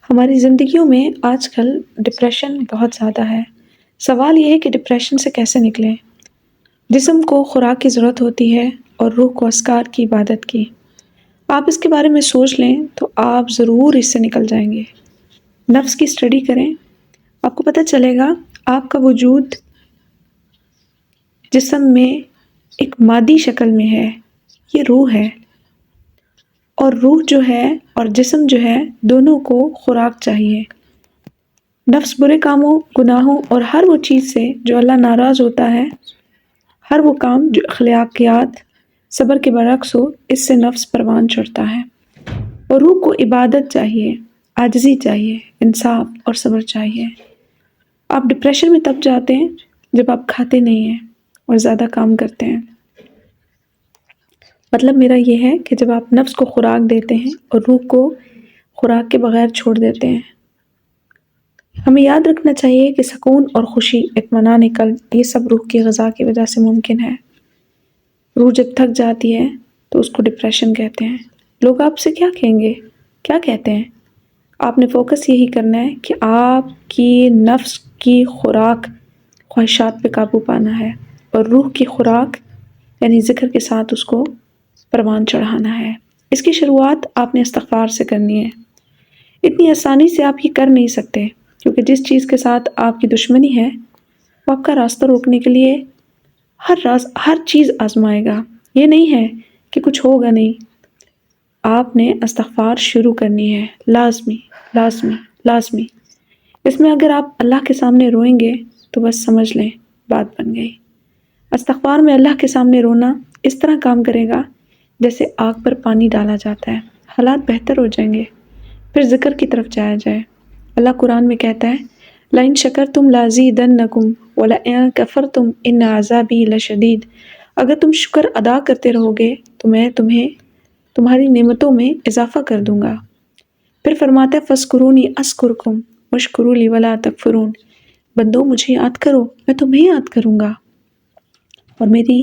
ہماری زندگیوں میں آج کل ڈپریشن بہت زیادہ ہے۔ سوال یہ ہے کہ ڈپریشن سے کیسے نکلیں؟ جسم کو خوراک کی ضرورت ہوتی ہے اور روح کو اذکار کی عبادت کی۔ آپ اس کے بارے میں سوچ لیں تو آپ ضرور اس سے نکل جائیں گے۔ نفس کی اسٹڈی کریں، آپ کو پتہ چلے گا آپ کا وجود جسم میں ایک مادی شکل میں ہے، یہ روح ہے، اور روح جو ہے اور جسم جو ہے دونوں کو خوراک چاہیے۔ نفس برے کاموں، گناہوں اور ہر وہ چیز سے جو اللہ ناراض ہوتا ہے، ہر وہ کام جو اخلاقیات صبر کے برعکس ہو، اس سے نفس پروان چڑھتا ہے۔ اور روح کو عبادت چاہیے، عاجزی چاہیے، انصاف اور صبر چاہیے۔ آپ ڈپریشن میں تب جاتے ہیں جب آپ کھاتے نہیں ہیں اور زیادہ کام کرتے ہیں۔ مطلب میرا یہ ہے کہ جب آپ نفس کو خوراک دیتے ہیں اور روح کو خوراک کے بغیر چھوڑ دیتے ہیں۔ ہمیں یاد رکھنا چاہیے کہ سکون اور خوشی، اطمینان قلب، یہ سب روح کی غذا کی وجہ سے ممکن ہے۔ روح جب تھک جاتی ہے تو اس کو ڈپریشن کہتے ہیں۔ لوگ آپ سے کیا کہیں گے؟ کیا کہتے ہیں؟ آپ نے فوکس یہی کرنا ہے کہ آپ کی نفس کی خوراک، خواہشات پہ قابو پانا ہے، اور روح کی خوراک یعنی ذکر کے ساتھ اس کو پروان چڑھانا ہے۔ اس کی شروعات آپ نے استغفار سے کرنی ہے۔ اتنی آسانی سے آپ یہ کر نہیں سکتے، کیونکہ جس چیز کے ساتھ آپ کی دشمنی ہے وہ آپ کا راستہ روکنے کے لیے ہر چیز آزمائے گا۔ یہ نہیں ہے کہ کچھ ہوگا نہیں، آپ نے استغفار شروع کرنی ہے، لازمی لازمی لازمی۔ اس میں اگر آپ اللہ کے سامنے روئیں گے تو بس سمجھ لیں بات بن گئی۔ استغفار میں اللہ کے سامنے رونا اس طرح کام کرے گا جیسے آگ پر پانی ڈالا جاتا ہے، حالات بہتر ہو جائیں گے، پھر ذکر کی طرف جایا جائے۔ اللہ قرآن میں کہتا ہے لَإِن شَكَرْتُمْ لَأَزِيدَنَّكُمْ وَلَئِن كَفَرْتُمْ إِنَّ عَذَابِي لَشَدِيدٌ۔ اگر تم شکر ادا کرتے رہو گے تو میں تمہیں تمہاری نعمتوں میں اضافہ کر دوں گا۔ پھر فرماتا ہے فَاذْكُرُونِي أَذْكُرْكُمْ وَاشْكُرُوا لِي وَلَا تَكْفُرُونَ۔ بندو مجھے یاد کرو، میں تمہیں یاد کروں گا، اور میری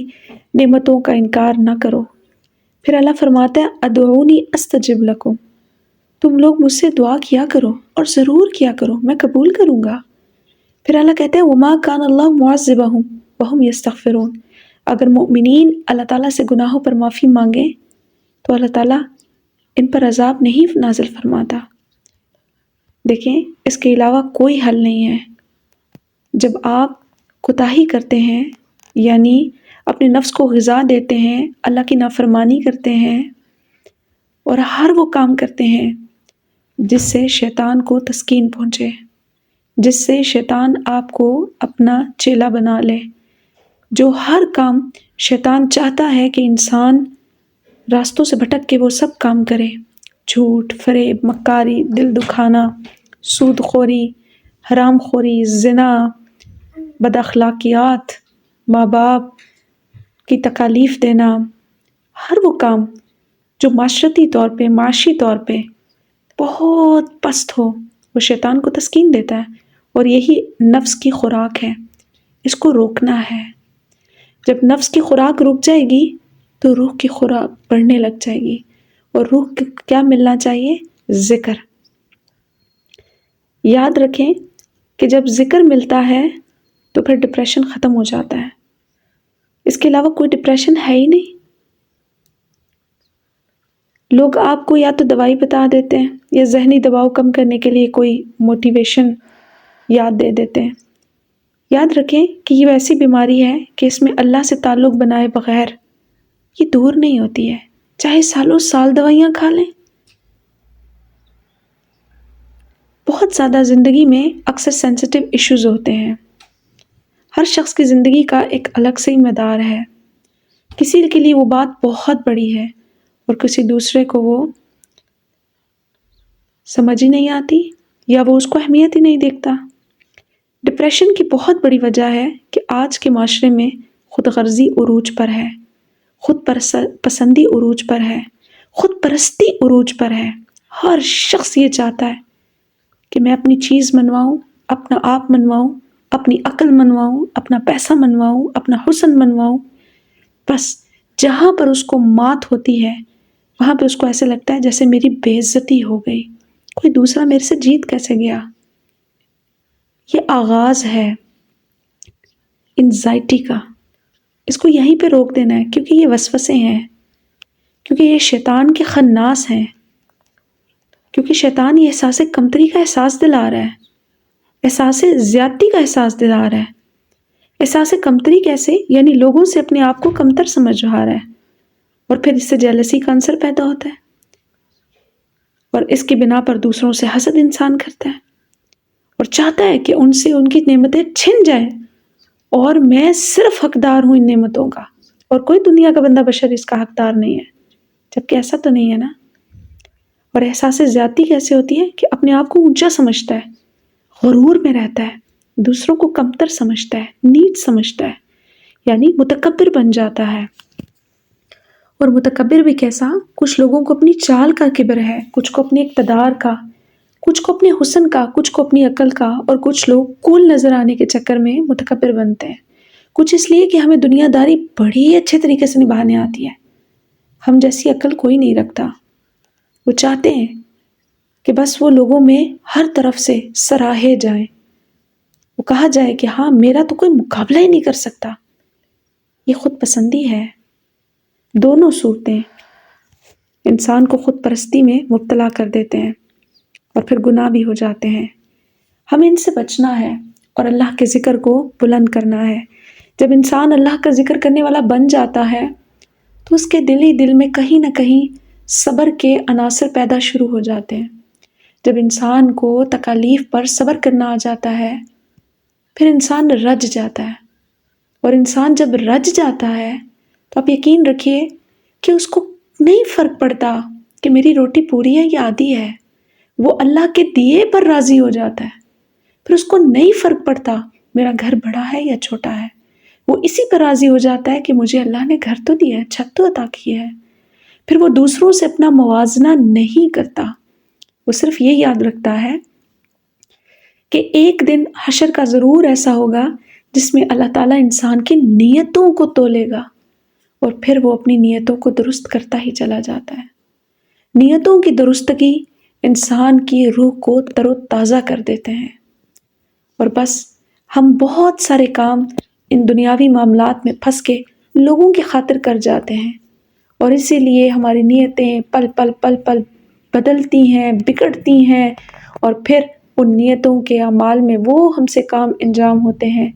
نعمتوں کا انکار نہ کرو۔ پھر اللہ فرماتا ہے ادعونی استجب لکم، تم لوگ مجھ سے دعا کیا کرو اور ضرور کیا کرو، میں قبول کروں گا۔ پھر اللہ کہتا ہے وما کان اللہ معذبہم وہم یستغفرون۔ اگر مومنین اللہ تعالیٰ سے گناہوں پر معافی مانگیں تو اللہ تعالیٰ ان پر عذاب نہیں نازل فرماتا۔ دیکھیں اس کے علاوہ کوئی حل نہیں ہے۔ جب آپ کوتاہی کرتے ہیں یعنی اپنے نفس کو غذا دیتے ہیں، اللہ کی نافرمانی کرتے ہیں اور ہر وہ کام کرتے ہیں جس سے شیطان کو تسکین پہنچے، جس سے شیطان آپ کو اپنا چیلا بنا لے، جو ہر کام شیطان چاہتا ہے کہ انسان راستوں سے بھٹک کے وہ سب کام کرے، جھوٹ، فریب، مکاری، دل دکھانا، سود خوری، حرام خوری، زنا، بد اخلاقیات، ماں باپ کی تکالیف دینا، ہر وہ کام جو معاشرتی طور پہ، معاشی طور پہ بہت پست ہو، وہ شیطان کو تسکین دیتا ہے، اور یہی نفس کی خوراک ہے۔ اس کو روکنا ہے۔ جب نفس کی خوراک رک جائے گی تو روح کی خوراک بڑھنے لگ جائے گی، اور روح کو کیا ملنا چاہیے؟ ذکر۔ یاد رکھیں کہ جب ذکر ملتا ہے تو پھر ڈپریشن ختم ہو جاتا ہے۔ اس کے علاوہ کوئی ڈپریشن ہے ہی نہیں۔ لوگ آپ کو یا تو دوائی بتا دیتے ہیں یا ذہنی دباؤ کم کرنے کے لیے کوئی موٹیویشن یاد دے دیتے ہیں۔ یاد رکھیں کہ یہ ویسی بیماری ہے کہ اس میں اللہ سے تعلق بنائے بغیر یہ دور نہیں ہوتی ہے، چاہے سالوں سال دوائیاں کھا لیں۔ بہت زیادہ زندگی میں اکثر سینسٹیو ایشوز ہوتے ہیں۔ ہر شخص کی زندگی کا ایک الگ سے مدار ہے۔ کسی کے لیے وہ بات بہت بڑی ہے اور کسی دوسرے کو وہ سمجھ ہی نہیں آتی یا وہ اس کو اہمیت ہی نہیں دیکھتا۔ ڈپریشن کی بہت بڑی وجہ ہے کہ آج کے معاشرے میں خود غرضی عروج پر ہے، خود پسندی عروج پر ہے، خود پرستی عروج پر ہے۔ ہر شخص یہ چاہتا ہے کہ میں اپنی چیز منواؤں، اپنا آپ منواؤں، اپنی عقل منواؤں، اپنا پیسہ منواؤں، اپنا حسن منواؤں۔ بس جہاں پر اس کو مات ہوتی ہے وہاں پہ اس کو ایسے لگتا ہے جیسے میری بے عزتی ہو گئی، کوئی دوسرا میرے سے جیت کیسے گیا؟ یہ آغاز ہے انزائٹی کا. اس کو یہیں پہ روک دینا ہے، کیونکہ یہ وسوسے ہیں، کیونکہ یہ شیطان کے خناس ہیں، کیونکہ شیطان یہ احساس کمتری کا احساس دلا رہا ہے، احساس زیادتی کا احساس دلا رہا ہے. احساس کمتری کیسے؟ یعنی لوگوں سے اپنے آپ کو کمتر سمجھ رہا ہے، اور پھر اس سے جیلسی کا عنصر پیدا ہوتا ہے، اور اس کی بنا پر دوسروں سے حسد انسان کرتا ہے اور چاہتا ہے کہ ان سے ان کی نعمتیں چھن جائیں اور میں صرف حقدار ہوں ان نعمتوں کا، اور کوئی دنیا کا بندہ بشر اس کا حقدار نہیں ہے، جبکہ ایسا تو نہیں ہے نا. اور احساس زیادتی کیسے ہوتی ہے؟ کہ اپنے آپ کو اونچا سمجھتا ہے، غرور میں رہتا ہے، دوسروں کو کمتر سمجھتا ہے، نیچ سمجھتا ہے، یعنی متکبر بن جاتا ہے. اور متکبر بھی کیسا؟ کچھ لوگوں کو اپنی چال کا کبر ہے، کچھ کو اپنے اقتدار کا، کچھ کو اپنے حسن کا، کچھ کو اپنی عقل کا، اور کچھ لوگ کول نظر آنے کے چکر میں متکبر بنتے ہیں. کچھ اس لیے کہ ہمیں دنیا داری بڑی اچھے طریقے سے نبھانے آتی ہے، ہم جیسی عقل کوئی نہیں رکھتا. وہ چاہتے ہیں کہ بس وہ لوگوں میں ہر طرف سے سراہے جائیں، وہ کہا جائے کہ ہاں میرا تو کوئی مقابلہ ہی نہیں کر سکتا. یہ خود پسندی ہے. دونوں صورتیں انسان کو خود پرستی میں مبتلا کر دیتے ہیں اور پھر گناہ بھی ہو جاتے ہیں. ہمیں ان سے بچنا ہے اور اللہ کے ذکر کو بلند کرنا ہے. جب انسان اللہ کا ذکر کرنے والا بن جاتا ہے تو اس کے دل ہی دل میں کہیں نہ کہیں صبر کے عناصر پیدا شروع ہو جاتے ہیں. جب انسان کو تکالیف پر صبر کرنا آ جاتا ہے پھر انسان رج جاتا ہے، اور انسان جب رج جاتا ہے تو آپ یقین رکھیے کہ اس کو نہیں فرق پڑتا کہ میری روٹی پوری ہے یا آدھی ہے. وہ اللہ کے دیے پر راضی ہو جاتا ہے. پھر اس کو نہیں فرق پڑتا میرا گھر بڑا ہے یا چھوٹا ہے، وہ اسی پر راضی ہو جاتا ہے کہ مجھے اللہ نے گھر تو دیا ہے، چھت تو عطا کی ہے. پھر وہ دوسروں سے اپنا موازنہ نہیں کرتا، وہ صرف یہ یاد رکھتا ہے کہ ایک دن حشر کا ضرور ایسا ہوگا جس میں اللہ تعالیٰ انسان کی نیتوں کو تولے گا، اور پھر وہ اپنی نیتوں کو درست کرتا ہی چلا جاتا ہے. نیتوں کی درستگی انسان کی روح کو تر و تازہ کر دیتے ہیں. اور بس ہم بہت سارے کام ان دنیاوی معاملات میں پھنس کے لوگوں کی خاطر کر جاتے ہیں، اور اسی لیے ہماری نیتیں پل پل پل پل بدلتی ہیں، بگڑتی ہیں، اور پھر ان نیتوں کے اعمال میں وہ ہم سے کام انجام ہوتے ہیں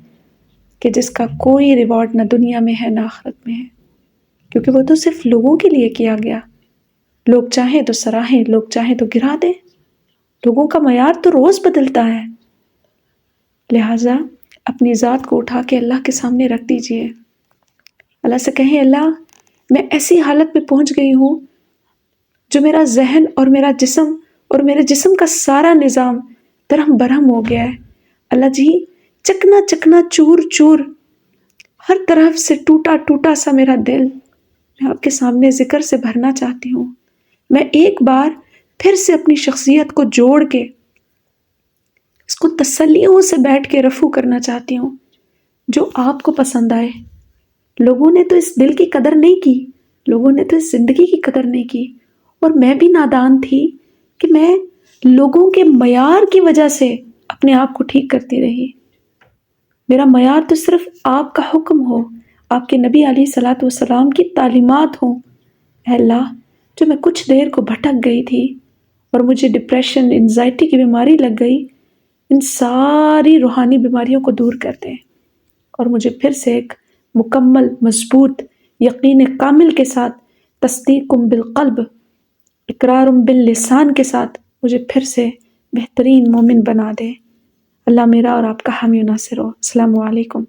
کہ جس کا کوئی ریوارڈ نہ دنیا میں ہے نہ آخرت میں ہے، کیونکہ وہ تو صرف لوگوں کے لیے کیا گیا. لوگ چاہیں تو سراہیں، لوگ چاہیں تو گرا دیں. لوگوں کا معیار تو روز بدلتا ہے. لہٰذا اپنی ذات کو اٹھا کے اللہ کے سامنے رکھ دیجئے. اللہ سے کہیں اللہ میں ایسی حالت میں پہنچ گئی ہوں جو میرا ذہن اور میرا جسم اور میرے جسم کا سارا نظام درہم برہم ہو گیا ہے. اللہ جی چکنا چکنا چور چور، ہر طرف سے ٹوٹا ٹوٹا سا میرا دل میں آپ کے سامنے ذکر سے بھرنا چاہتی ہوں. میں ایک بار پھر سے اپنی شخصیت کو جوڑ کے اس کو تسلیوں سے بیٹھ کے رفع کرنا چاہتی ہوں جو آپ کو پسند آئے. لوگوں نے تو اس دل کی قدر نہیں کی، لوگوں نے تو اس زندگی کی قدر نہیں کی، اور میں بھی نادان تھی کہ میں لوگوں کے معیار کی وجہ سے اپنے آپ کو ٹھیک کرتی رہی. میرا معیار تو صرف آپ کا حکم ہو، آپ کے نبی علیہ الصلوۃ والسلام کی تعلیمات ہوں. اے اللہ جو میں کچھ دیر کو بھٹک گئی تھی اور مجھے ڈپریشن انزائٹی کی بیماری لگ گئی، ان ساری روحانی بیماریوں کو دور کر دیں اور مجھے پھر سے ایک مکمل مضبوط یقین کامل کے ساتھ، تصدیق بالقلب، اقرار باللسان کے ساتھ مجھے پھر سے بہترین مومن بنا دے. اللہ میرا اور آپ کا حامی و ناصر ہو. السلام علیکم.